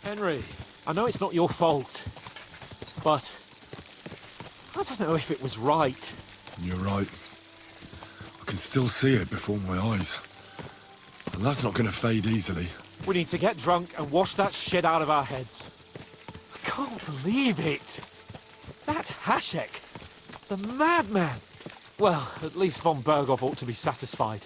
Henry, I know it's not your fault, but I don't know if it was right. You're right. I can still see it before my eyes. And that's not gonna fade easily. We need to get drunk and wash that shit out of our heads. I can't believe it. That Hasek, the madman. Well, at least von Berghoff ought to be satisfied.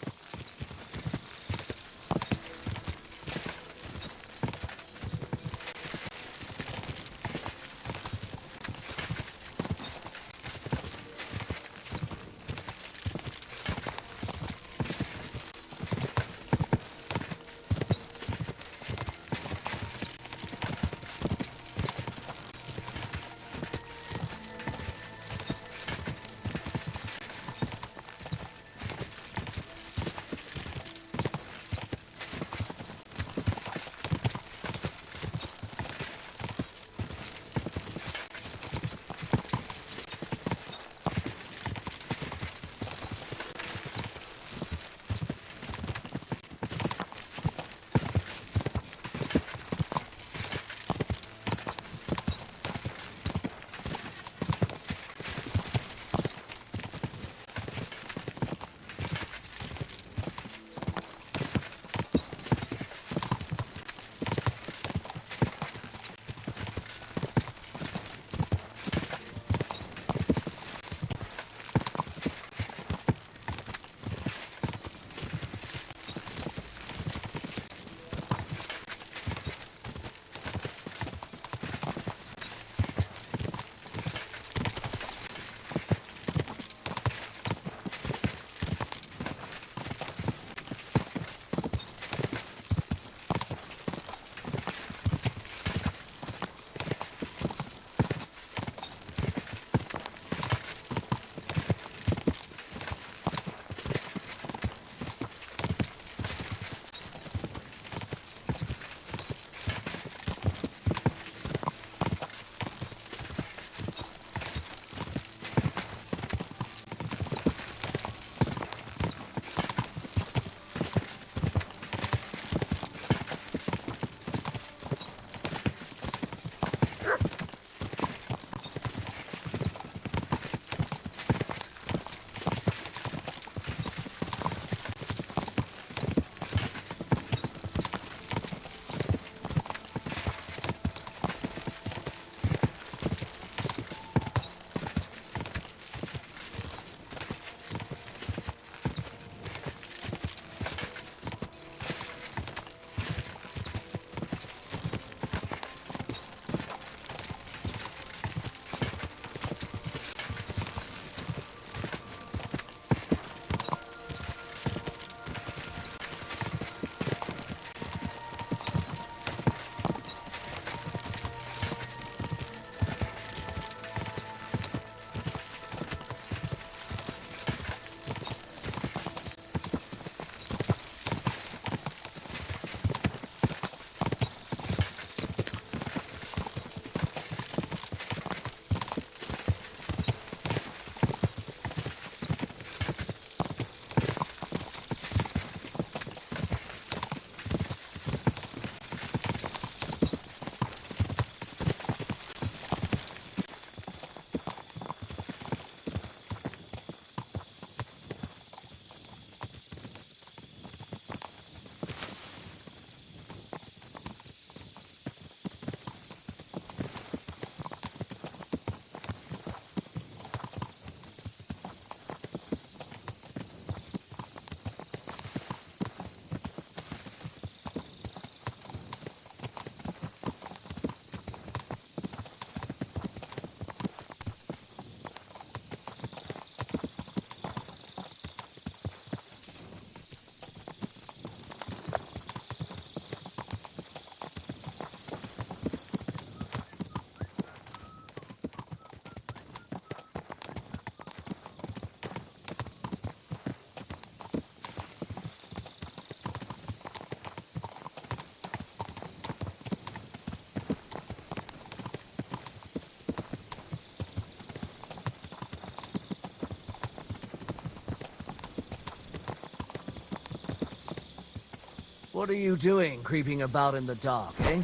What are you doing creeping about in the dark, eh?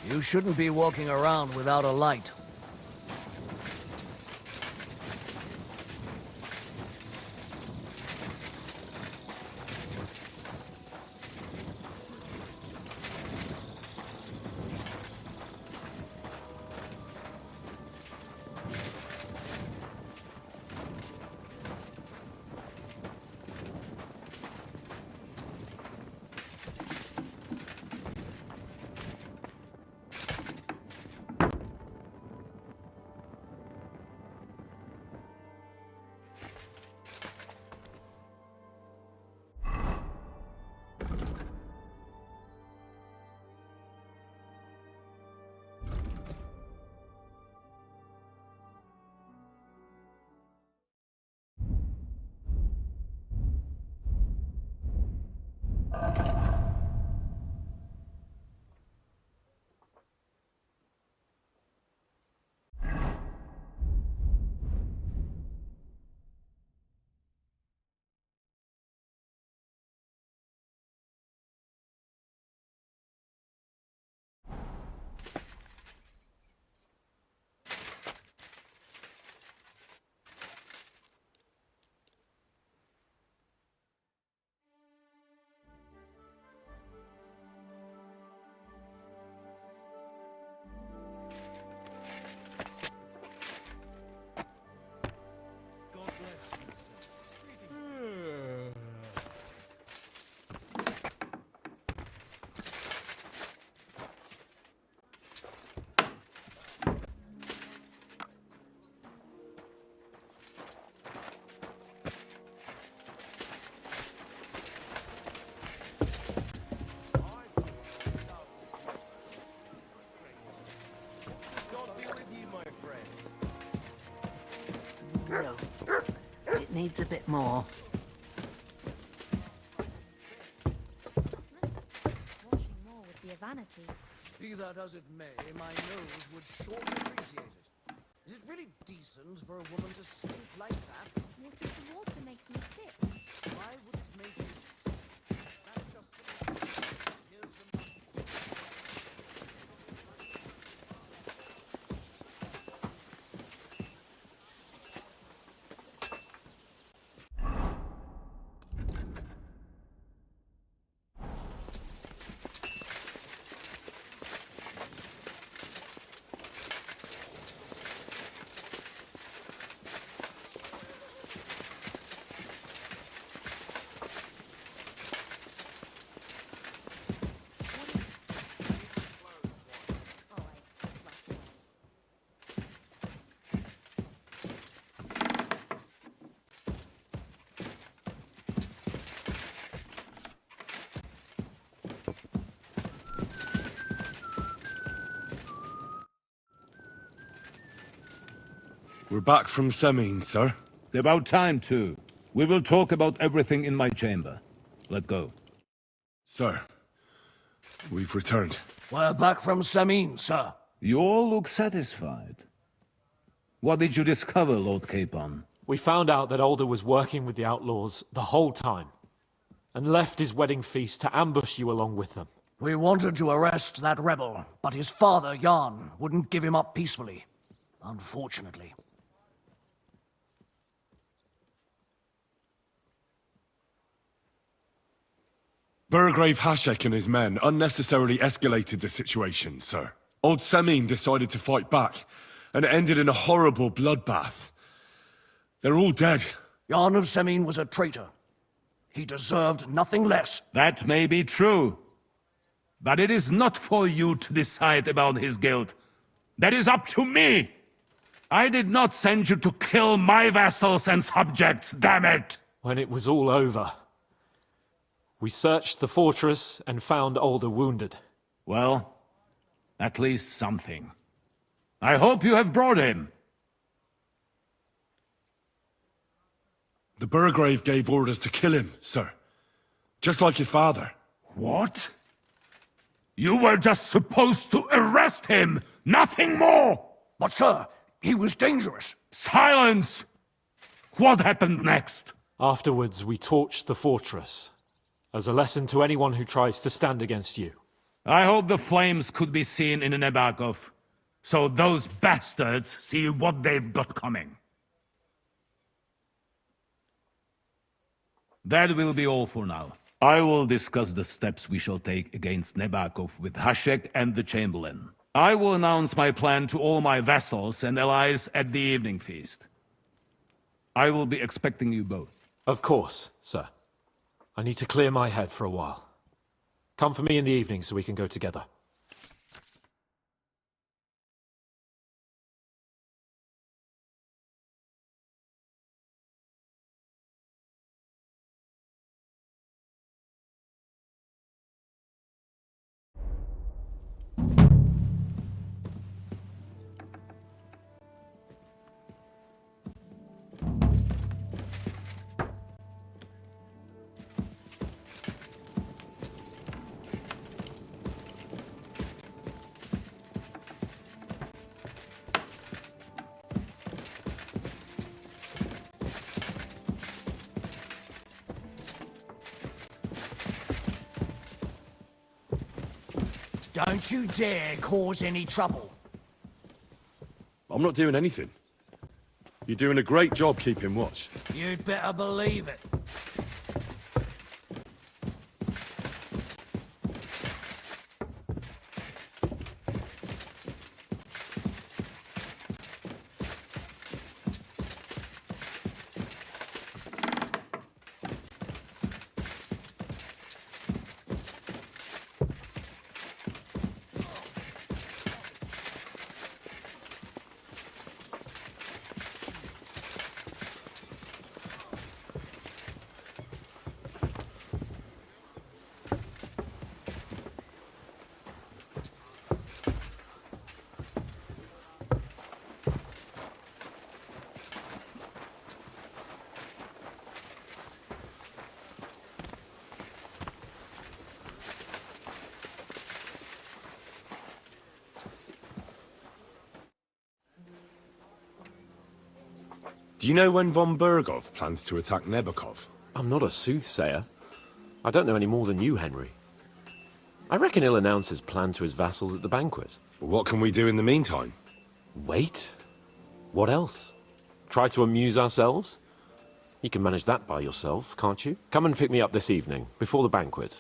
You shouldn't be walking around without a light. No, it needs a bit more. Washing more would be a vanity. Be that as it may, my nose would surely appreciate it. Is it really decent for a woman to stink like that? What if the water makes me sick? Why would it make you sick? That's just... Here's some... Oh, I rushed away. We're back from Semin, sir. About time, too. We will talk about everything in my chamber. Let's go. Sir, we've returned. We're back from Samin, sir. You all look satisfied. What did you discover, Lord Capon? We found out that Alder was working with the outlaws the whole time, and left his wedding feast to ambush you along with them. We wanted to arrest that rebel, but his father, Jan, wouldn't give him up peacefully. Unfortunately. Burgrave Hashek and his men unnecessarily escalated the situation, sir. Old Semin decided to fight back, and it ended in a horrible bloodbath. They're all dead. Jan of Semin was a traitor. He deserved nothing less. That may be true. But it is not for you to decide about his guilt. That is up to me! I did not send you to kill my vassals and subjects, damn it! When it was all over, we searched the fortress and found Alder wounded. Well, at least something. I hope you have brought him. The Burgrave gave orders to kill him, sir. Just like his father. What? You were just supposed to arrest him, nothing more! But sir, he was dangerous. Silence! What happened next? Afterwards, we torched the fortress, as a lesson to anyone who tries to stand against you. I hope the flames could be seen in Nebakov, so those bastards see what they've got coming. That will be all for now. I will discuss the steps we shall take against Nebakov with Hashek and the Chamberlain. I will announce my plan to all my vassals and allies at the evening feast. I will be expecting you both. Of course, sir. I need to clear my head for a while. Come for me in the evening so we can go together. Don't you dare cause any trouble. I'm not doing anything. You're doing a great job keeping watch. You'd better believe it. Do you know when von Bergov plans to attack Nebakov? I'm not a soothsayer. I don't know any more than you, Henry. I reckon he'll announce his plan to his vassals at the banquet. What can we do in the meantime? Wait? What else? Try to amuse ourselves? You can manage that by yourself, can't you? Come and pick me up this evening, before the banquet.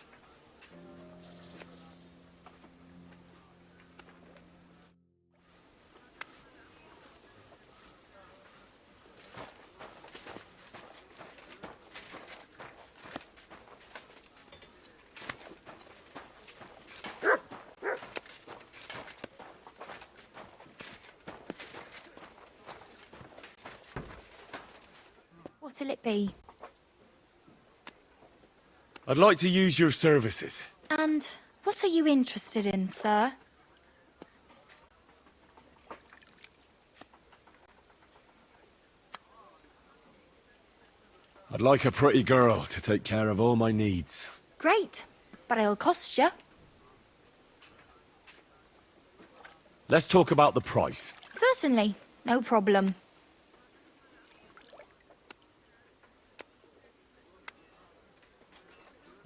What'll it be? I'd like to use your services. And what are you interested in, sir? I'd like a pretty girl to take care of all my needs. Great, but it'll cost you. Let's talk about the price. Certainly, no problem.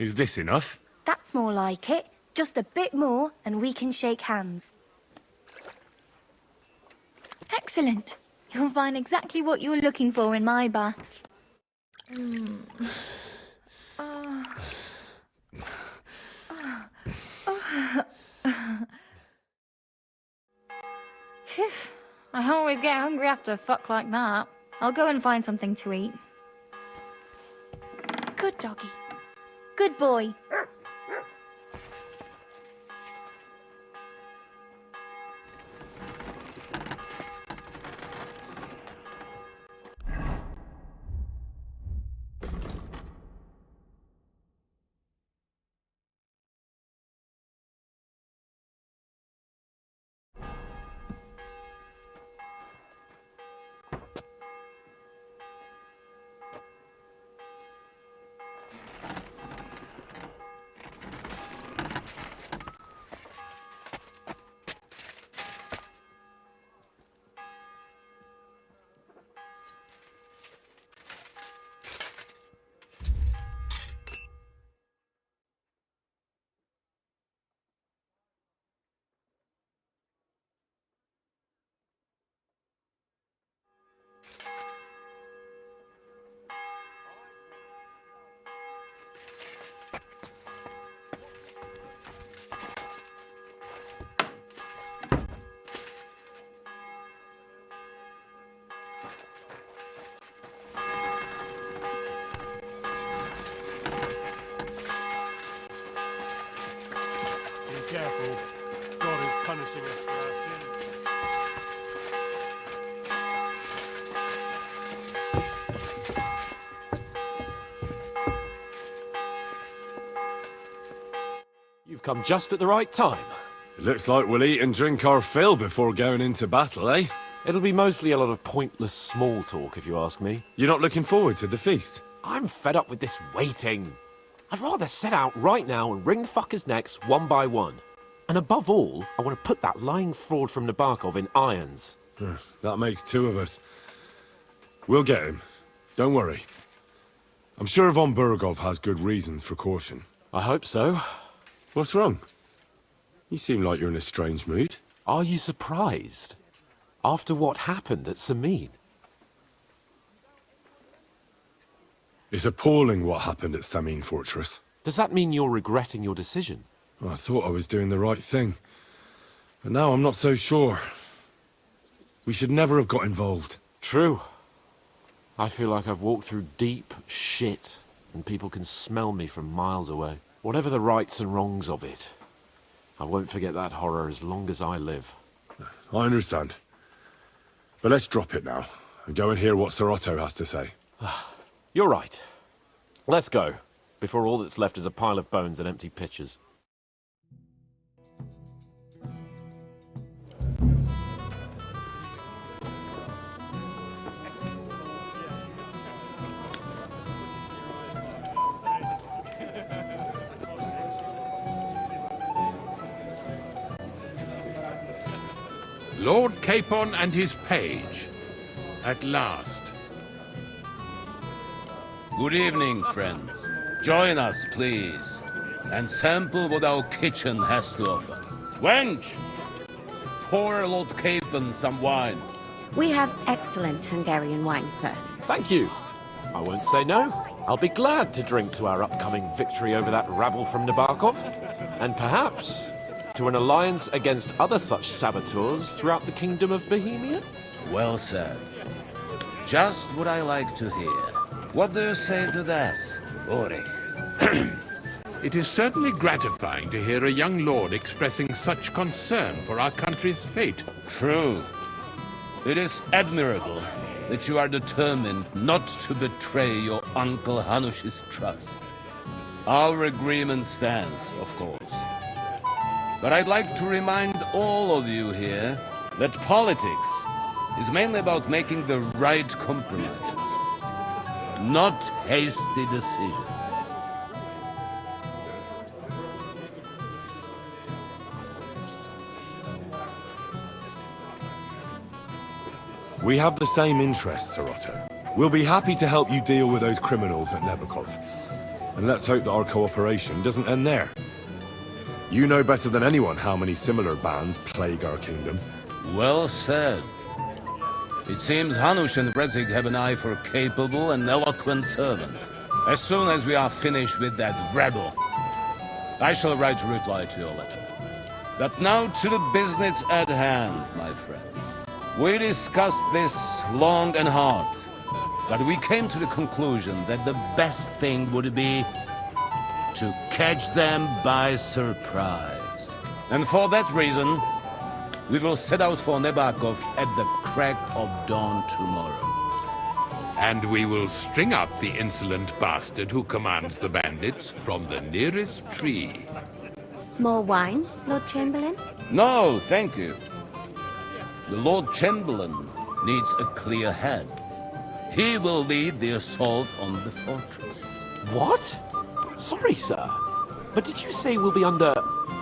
Is this enough? That's more like it. Just a bit more and we can shake hands. Excellent. You'll find exactly what you're looking for in my baths. Phew. I always get hungry after a fuck like that. I'll go and find something to eat. Good doggy. Good boy. You've come just at the right time. It looks like we'll eat and drink our fill before going into battle, eh? It'll be mostly a lot of pointless small talk, if you ask me. You're not looking forward to the feast? I'm fed up with this waiting. I'd rather set out right now and wring fuckers' necks one by one. And above all, I want to put that lying fraud from Nabokov in irons. That makes two of us. We'll get him. Don't worry. I'm sure von Burgov has good reasons for caution. I hope so. What's wrong? You seem like you're in a strange mood. Are you surprised? After what happened at Samin? It's appalling what happened at Samin Fortress. Does that mean you're regretting your decision? I thought I was doing the right thing. But now I'm not so sure. We should never have got involved. True. I feel like I've walked through deep shit, and people can smell me from miles away. Whatever the rights and wrongs of it, I won't forget that horror as long as I live. I understand. But let's drop it now, and go and hear what Sir Otto has to say. You're right. Let's go, before all that's left is a pile of bones and empty pitchers. Lord Capon and his page. At last. Good evening, friends. Join us, please, and sample what our kitchen has to offer. Wench, pour Lord Capon some wine. We have excellent Hungarian wine, sir. Thank you. I won't say no. I'll be glad to drink to our upcoming victory over that rabble from Nabokov, and perhaps to an alliance against other such saboteurs throughout the Kingdom of Bohemia? Well said. Just what I like to hear. What do you say to that, Ulrich? It is certainly gratifying to hear a young lord expressing such concern for our country's fate. True. It is admirable that you are determined not to betray your Uncle Hanush's trust. Our agreement stands, of course. But I'd like to remind all of you here that politics is mainly about making the right compromises, not hasty decisions. We have the same interests, Sir Otto. We'll be happy to help you deal with those criminals at Nebokov. And let's hope that our cooperation doesn't end there. You know better than anyone how many similar bands plague our kingdom. Well said. It seems Hanush and Brezig have an eye for capable and eloquent servants. As soon as we are finished with that rabble, I shall write a reply to your letter. But now to the business at hand, my friends. We discussed this long and hard, but we came to the conclusion that the best thing would be to catch them by surprise. And for that reason, we will set out for Nebokov at the crack of dawn tomorrow. And we will string up the insolent bastard who commands the bandits from the nearest tree. More wine, Lord Chamberlain? No, thank you. The Lord Chamberlain needs a clear head. He will lead the assault on the fortress. What? Sorry, sir. But did you say we'll be under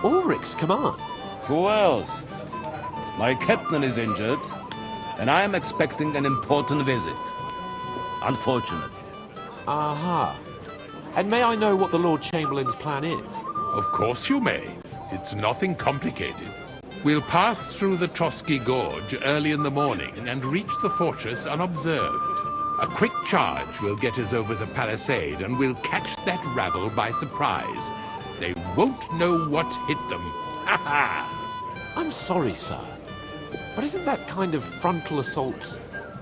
Ulrich's command? Who else? My captain is injured, and I am expecting an important visit. Unfortunate. Aha. And may I know what the Lord Chamberlain's plan is? Of course you may. It's nothing complicated. We'll pass through the Trotsky Gorge early in the morning and reach the fortress unobserved. A quick charge will get us over the palisade and we'll catch that rabble by surprise. They won't know what hit them. Ha ha! I'm sorry, sir. But isn't that kind of frontal assault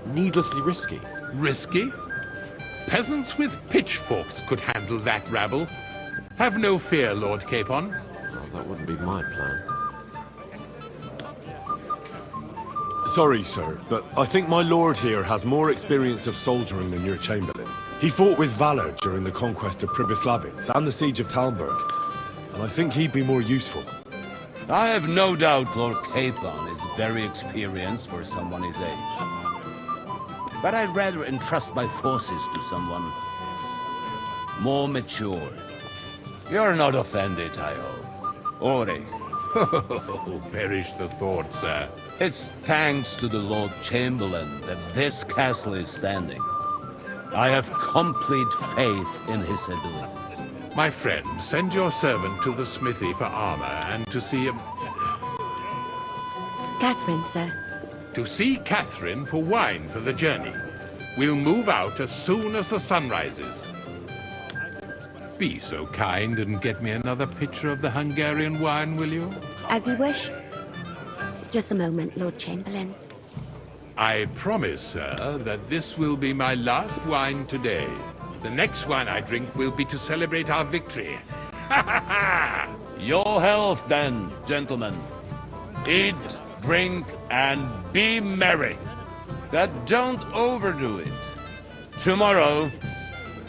needlessly risky? Risky? Peasants with pitchforks could handle that rabble. Have no fear, Lord Capon. Oh, that wouldn't be my plan. Sorry, sir, but I think my lord here has more experience of soldiering than your Chamberlain. He fought with valor during the conquest of Pribyslavitz and the siege of Talmberg. and I think he'd be more useful. I have no doubt Lord Capon is very experienced for someone his age. But I'd rather entrust my forces to someone more mature. You're not offended, I hope. Ori. Perish the thought, sir. It's thanks to the Lord Chamberlain that this castle is standing. I have complete faith in his abilities. My friend, send your servant to the smithy for armor and to see him. Catherine, sir. To see Catherine for wine for the journey. We'll move out as soon as the sun rises. Be so kind and get me another pitcher of the Hungarian wine, will you? As you wish. Just a moment, Lord Chamberlain. I promise, sir, that this will be my last wine today. The next wine I drink will be to celebrate our victory. Your health, then, gentlemen. Eat, drink, and be merry. But don't overdo it. Tomorrow,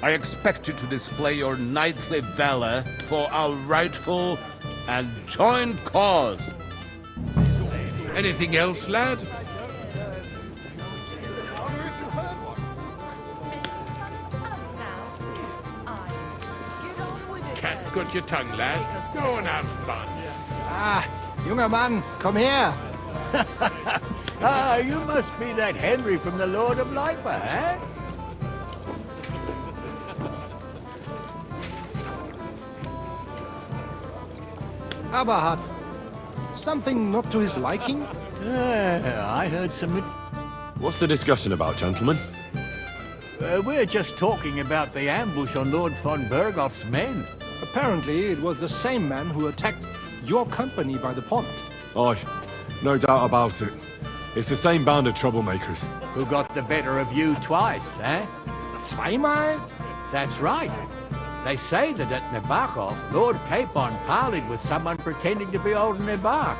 I expect you to display your knightly valor for our rightful and joint cause. Anything else, lad? Cat got your tongue, lad. Go and have fun. Ah, junger Mann, komm her. Ah, you must be that Henry from the Lord of Lipa, eh? Aberhard. Something not to his liking? I heard some... What's the discussion about, gentlemen? we're just talking about the ambush on Lord von Bergoff's men. Apparently, it was the same man who attacked your company by the pond. Aye, no doubt about it. It's the same band of troublemakers. Who got the better of you twice, eh? Zweimal? That's right. They say that at Nabokov, Lord Capon parleyed with someone pretending to be old Nabar.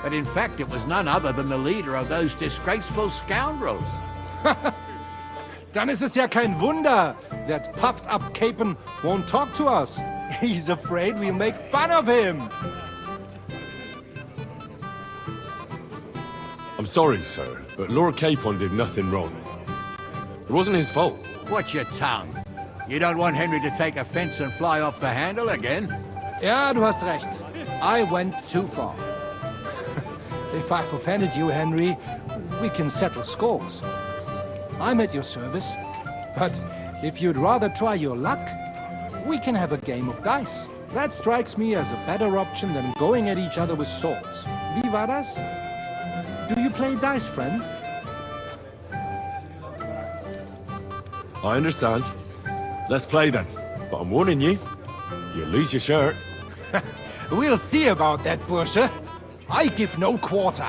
But in fact, it was none other than the leader of those disgraceful scoundrels. Dann ist es ja kein Wunder that puffed-up Capon won't talk to us. He's afraid we'll make fun of him. I'm sorry, sir, but Lord Capon did nothing wrong. It wasn't his fault. Watch your tongue. You don't want Henry to take offense and fly off the handle again? Ja, du hast recht. I went too far. If I've offended you, Henry, we can settle scores. I'm at your service. But if you'd rather try your luck, we can have a game of dice. That strikes me as a better option than going at each other with swords. Wie war das? Do you play dice, friend? I understand. Let's play then. But I'm warning you, you'll lose your shirt. We'll see about that, Bursche. I give no quarter.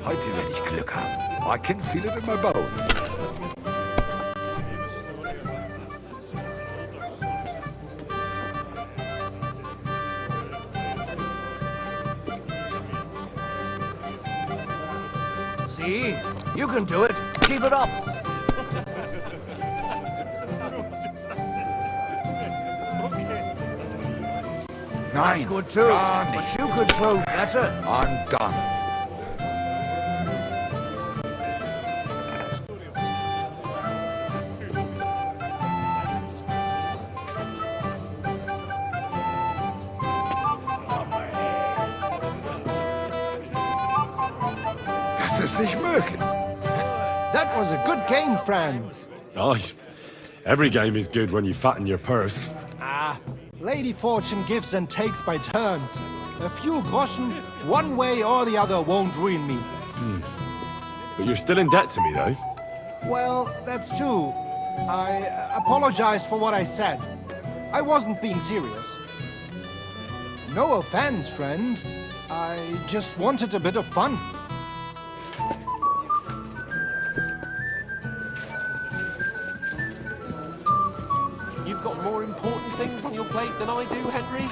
Heute werde ich Glück haben. I can feel it in my bones. See? You can do it. Keep it up. Nein, Good too. gar But nicht. you could throw better. I'm done. Das ist nicht möglich. That was a good game, friends. Aye, every game is good when you fatten your purse. Lady Fortune gives and takes by turns. A few groschen, one way or the other, won't ruin me. But you're still in debt to me, though. Well, that's true. I apologize for what I said. I wasn't being serious. No offense, friend. I just wanted a bit of fun. You've got more important things on your plate than I do, Henry.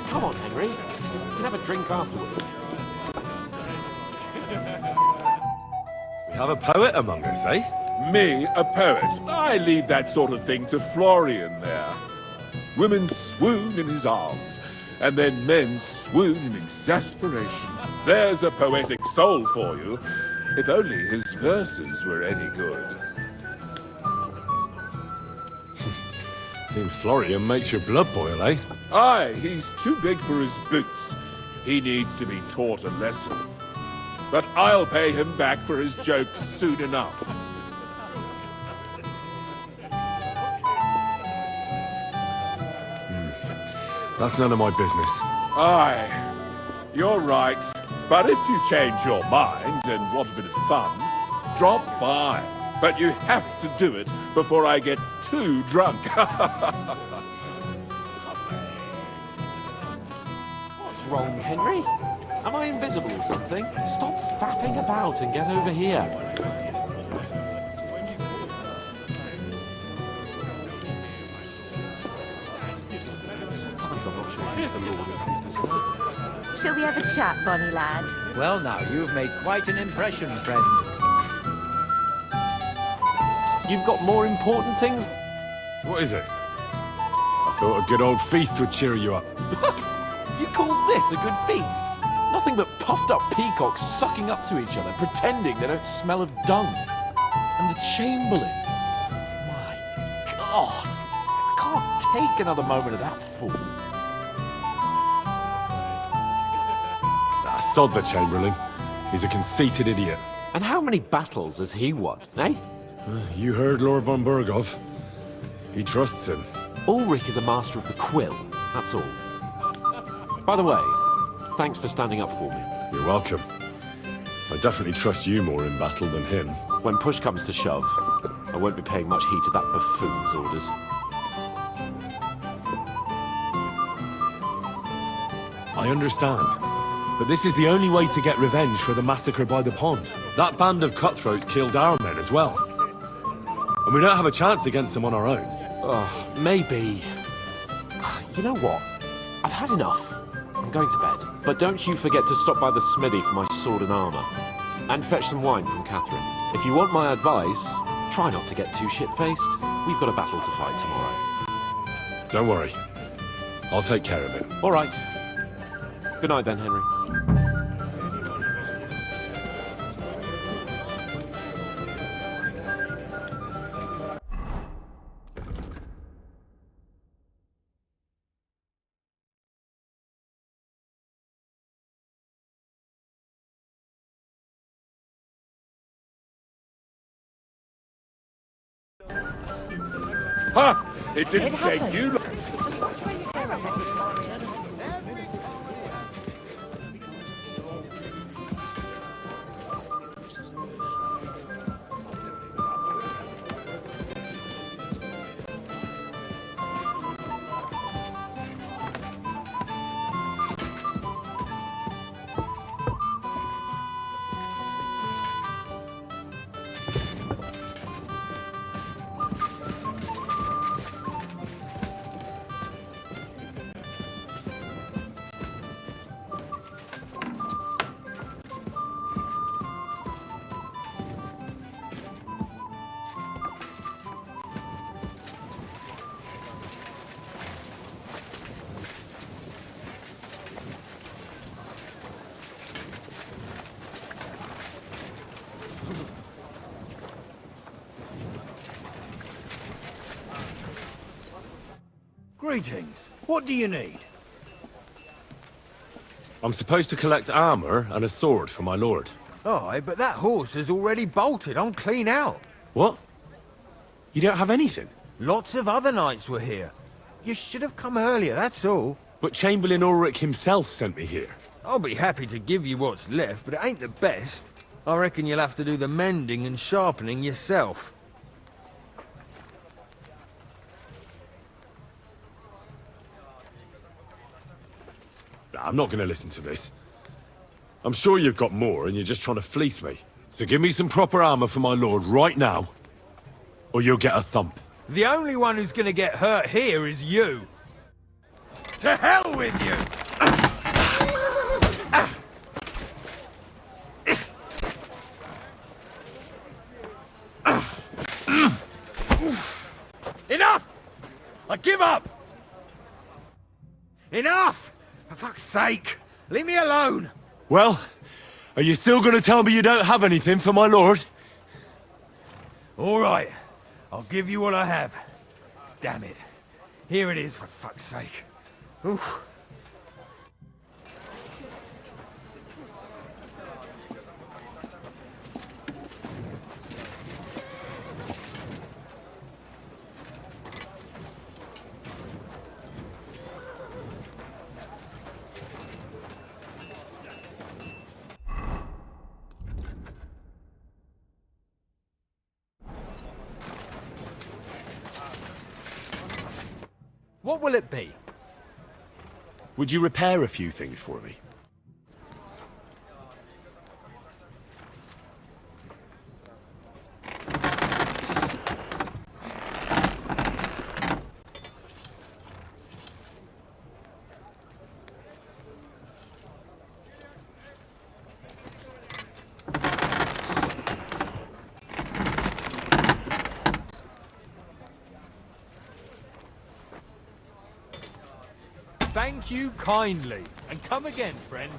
Come on, Henry. We can have a drink afterwards. We have a poet among us, eh? Me, a poet. I leave that sort of thing to Florian there. Women swoon in his arms, and then men swoon in exasperation. There's a poetic soul for you, if only his verses were any good. Seems Florian makes your blood boil, eh? Aye, he's too big for his boots. He needs to be taught a lesson. But I'll pay him back for his jokes soon enough. That's none of my business. Aye, you're right. But if you change your mind and want a bit of fun, drop by. But you have to do it before I get too drunk. What's wrong, Henry? Am I invisible or something? Stop faffing about and get over here. Sometimes I'm not sure who's the lord and who's the servant. Shall we have a chat, Bonnie lad? Well, now, you've made quite an impression, friend. You've got more important things? What is it? I thought a good old feast would cheer you up. You call this a good feast? Nothing but puffed up peacocks sucking up to each other, pretending they don't smell of dung. And the Chamberlain. My God. I can't take another moment of that fool. Sod the Chamberlain. He's a conceited idiot. And how many battles has he won, eh? You heard Lord von Berghoff. He trusts him. Ulrich is a master of the quill, that's all. By the way, thanks for standing up for me. You're welcome. I definitely trust you more in battle than him. When push comes to shove, I won't be paying much heed to that buffoon's orders. I understand. But this is the only way to get revenge for the massacre by the pond. That band of cutthroats killed our men as well. And we don't have a chance against them on our own. Oh, maybe. You know what? I've had enough. I'm going to bed. But don't you forget to stop by the smithy for my sword and armour. And fetch some wine from Catherine. If you want my advice, try not to get too shit-faced. We've got a battle to fight tomorrow. Don't worry. I'll take care of it. All right. Good night then, Henry. Ha! It didn't take you long. Greetings. What do you need? I'm supposed to collect armor and a sword for my lord. Aye, but that horse is already bolted. I'm clean out. What? You don't have anything? Lots of other knights were here. You should have come earlier, that's all. But Chamberlain Ulrich himself sent me here. I'll be happy to give you what's left, but it ain't the best. I reckon you'll have to do the mending and sharpening yourself. I'm not going to listen to this. I'm sure you've got more and you're just trying to fleece me. So give me some proper armor for my lord right now, or you'll get a thump. The only one who's gonna get hurt here is you. To hell with you! Enough! I give up! Enough! For fuck's sake! Leave me alone! Well, are you still going to tell me you don't have anything for my lord? All right. I'll give you what I have. Damn it. Here it is, for fuck's sake. Oof. What will it be? Would you repair a few things for me? Thank you kindly, and come again, friend.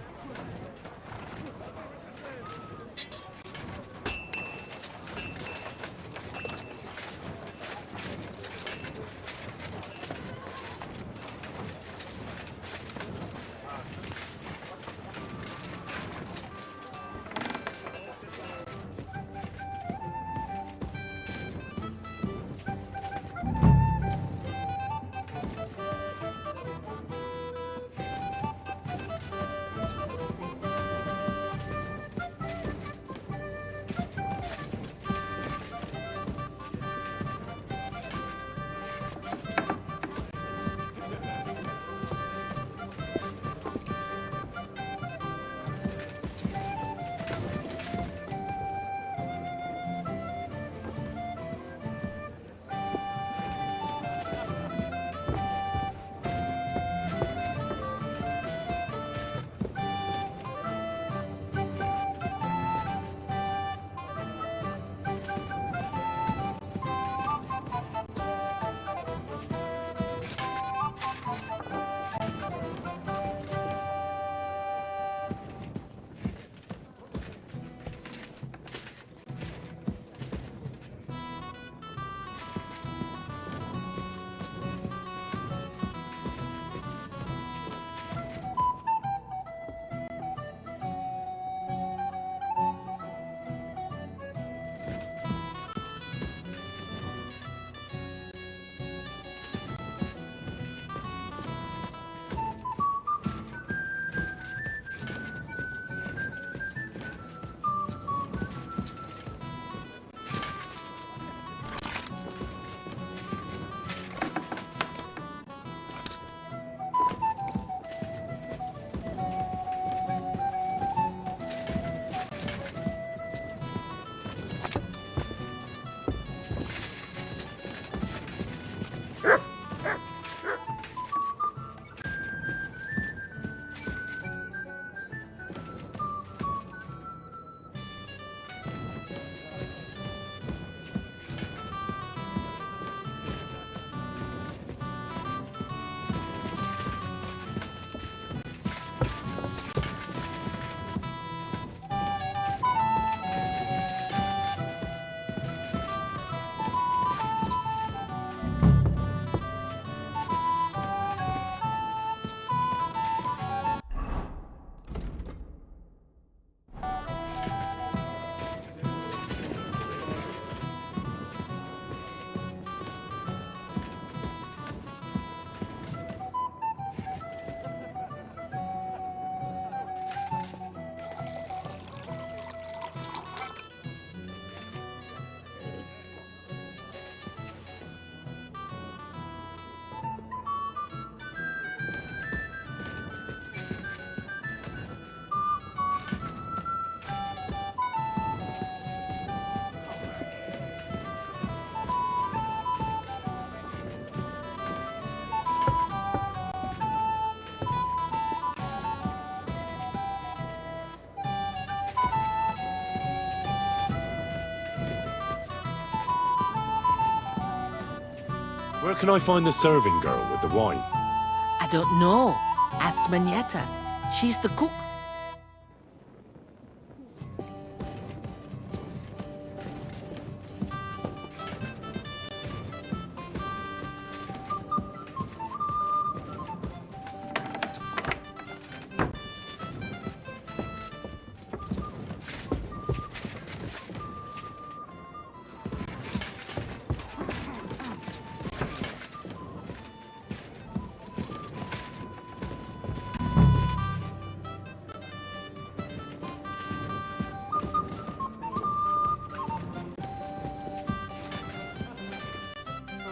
Where can I find the serving girl with the wine? I don't know. Ask Manietta. She's the cook.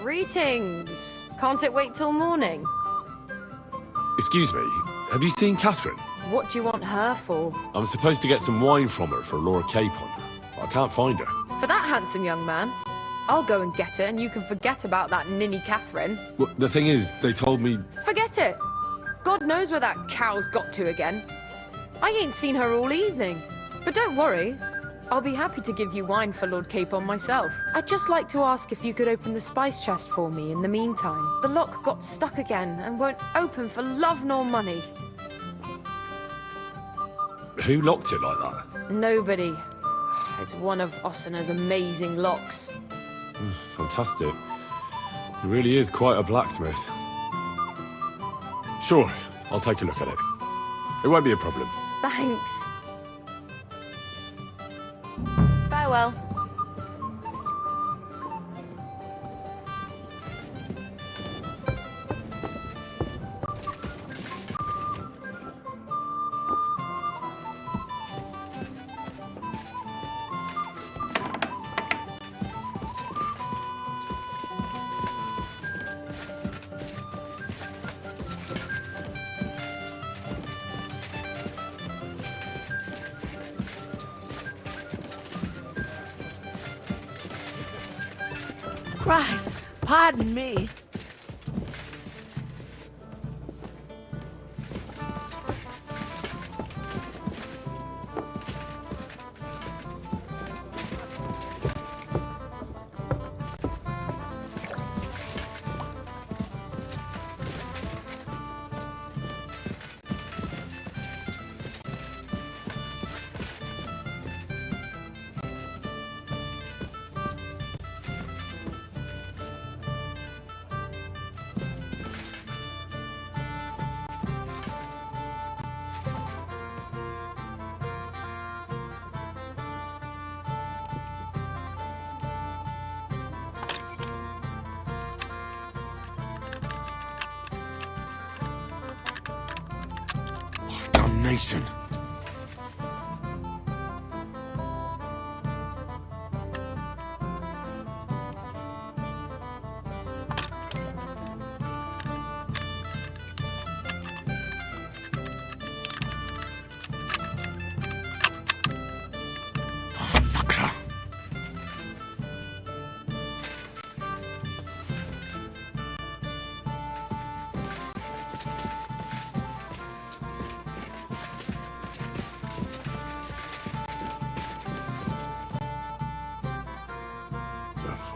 Greetings. Can't it wait till morning? Excuse me, have you seen Catherine? What do you want her for? I'm supposed to get some wine from her for Laura Capon. I can't find her. For that handsome young man? I'll go and get it, and you can forget about that ninny Catherine. Well, the thing is, they told me... Forget it. God knows where that cow's got to again. I ain't seen her all evening. But don't worry. I'll be happy to give you wine for Lord Capon myself. I'd just like to ask if you could open the spice chest for me in the meantime. The lock got stuck again and won't open for love nor money. Who locked it like that? Nobody. It's one of Ossina's amazing locks. Fantastic. He really is quite a blacksmith. Sure, I'll take a look at it. It won't be a problem. Thanks. Farewell. Christ, pardon me. Damnation.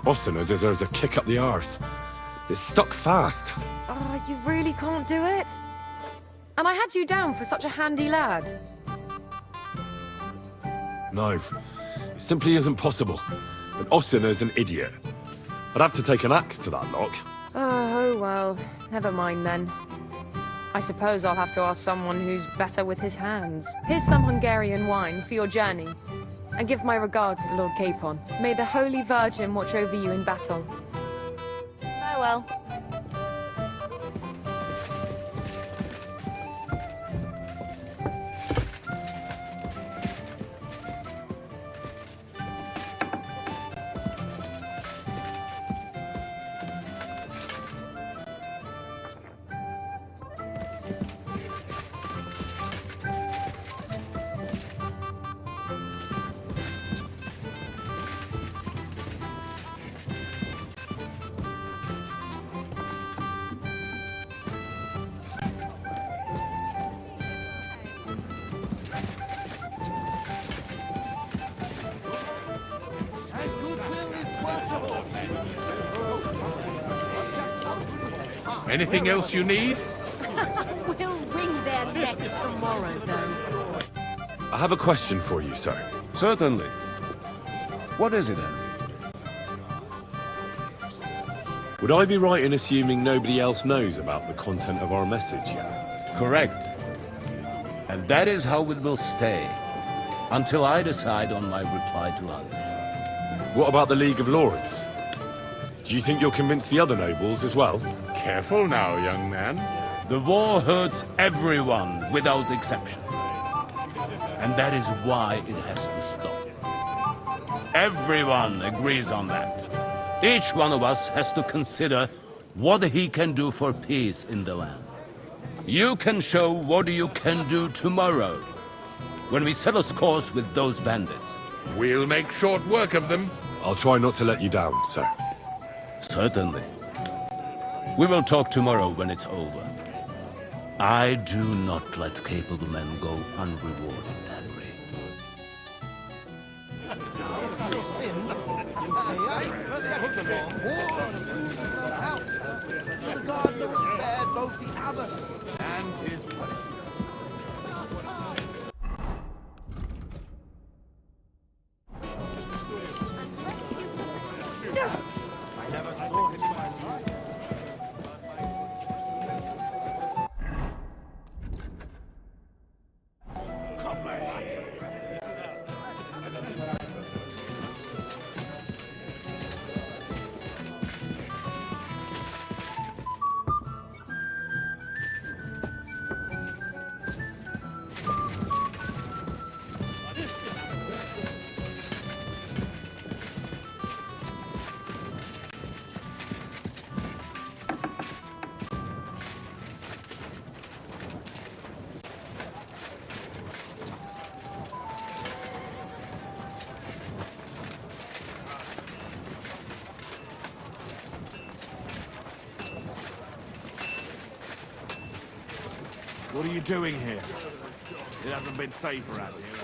Ossina deserves a kick up the arse. It's stuck fast. Oh, you really can't do it? And I had you down for such a handy lad. No, it simply isn't possible. And Ossina's an idiot. I'd have to take an axe to that lock. Oh, well, never mind then. I suppose I'll have to ask someone who's better with his hands. Here's some Hungarian wine for your journey. And give my regards to Lord Capon. May the Holy Virgin watch over you in battle. Farewell. Anything else you need? We'll wring their necks tomorrow, though. I have a question for you, sir. Certainly. What is it, Henry? Would I be right in assuming nobody else knows about the content of our message yet? Correct. And that is how it will stay, until I decide on my reply to others. What about the League of Lords? Do you think you'll convince the other nobles as well? Careful now, young man. The war hurts everyone without exception. And that is why it has to stop. Everyone agrees on that. Each one of us has to consider what he can do for peace in the land. You can show what you can do tomorrow, when we settle scores with those bandits. We'll make short work of them. I'll try not to let you down, sir. Certainly. We will talk tomorrow when it's over. I do not let capable men go unrewarded, Henry. What are you doing here? It hasn't been safer out here.